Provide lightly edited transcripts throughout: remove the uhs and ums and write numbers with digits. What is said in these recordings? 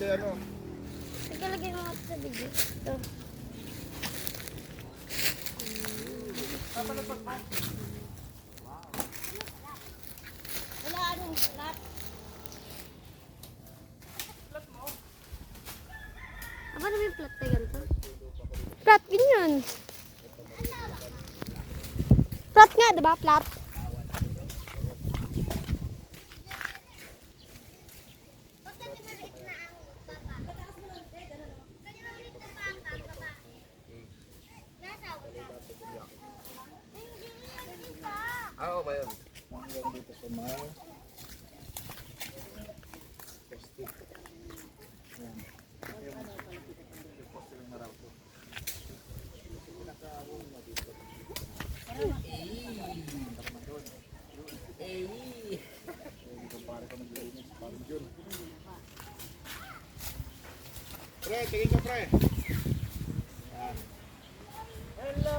kay ano. Nagalagay mo sa video. Ito. Wala anong flat. Aba na may flat na ganito? Flat, ganyan. Flat nga, diba? Flat. Oo ba yun? Hanggang dito sa mga plastic. Yan. Yung plastic ng maraw ko. Pinakaawang na dito. Kumpare ka maglinis. Parang yun. Pre, tingin ka pre. Yan. Hello!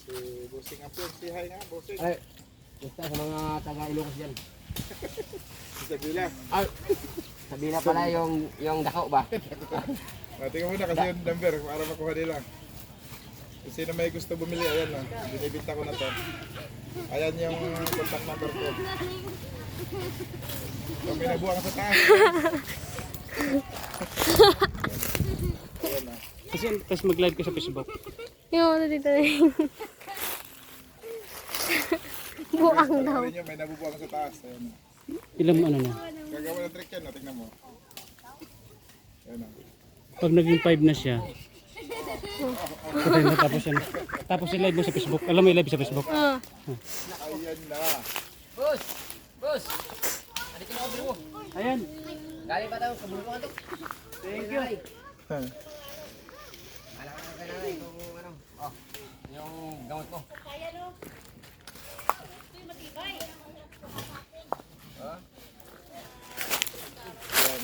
Si Busing Apple, si hi nga, Busing. Ay, basta sa mga taga Ilocos dyan. Si Sabila. Ay, sabi na pala yung dako ba? Tingnan mo na kasi yung number para makuha nila. Kung sino may gusto bumili, ayan na. Binibita ko na to. Ayan yung contact number ko. Kung may nabuha ka sa taas. Ayan na. Kasi tapos mag-live ka sa Facebook. Yung ano dito na yun. Buang daw. Ayan nyo, may nabubuha ka sa taas. Ayan na. Ilang ano na. Gagawa ng trick yan, tingnan mo. Ayan na. Pag naging 5 na siya. Patay na tapos yan. Tapos i-live mo sa Facebook. Alam mo i-live sa Facebook. Ayan na. Boss! Boss! Ano kina-order mo? Ayan. Galing pa tayo sa bulungan to. Thank you. Alam ka na kailangan kung ano. Oh, yung gamot mo.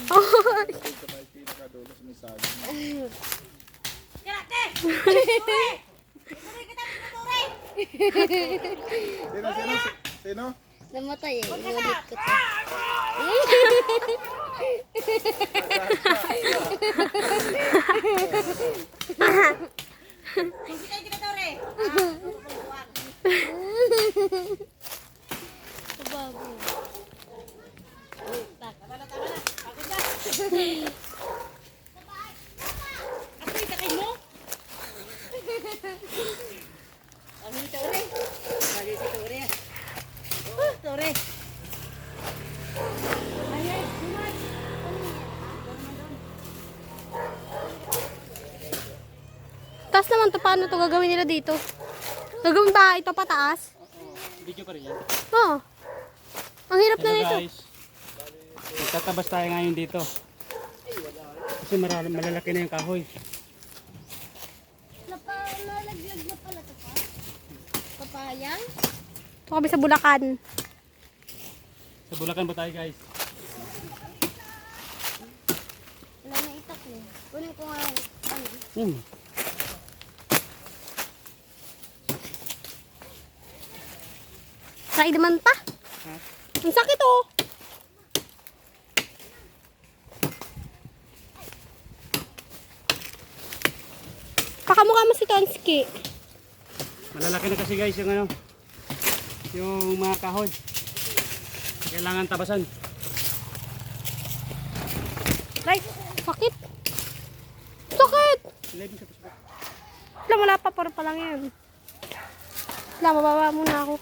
Ito may pinakadulo sa misabi. Sino? Namatay eh. Inulit ko to. Bago. Taas naman to, paano to gagawin nila dito? Gagawin ba ito pataas? Video pa rin yan. Oo. Ang hirap na Hello nito. guys. Magtatabas tayo ngayon dito. Kasi malalaki na yung kahoy. Nalaglag na pala ito pa? Papayang? Ito kami sa Bulacan. Sa Bulacan ba tayo guys? Wala na itak eh. Kunin ko nga ano. Sakit naman pa. Ang sakit oh. Pakamukha mo si Tonsky. Malalaki na kasi guys yung ano. Yung mga kahoy. Kailangan tabasan. Right? Sakit. Sakit! I-live mo sa Facebook. Wala pa, para pa lang yan. Wala, mababa muna ako.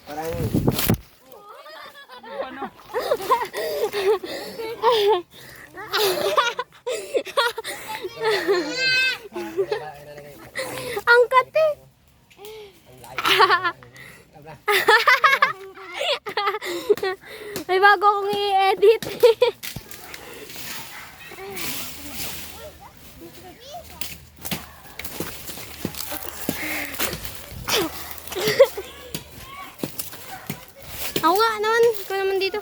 Parang Ang kati. May bago akong i-edit. Ako nga naman, ikaw naman dito.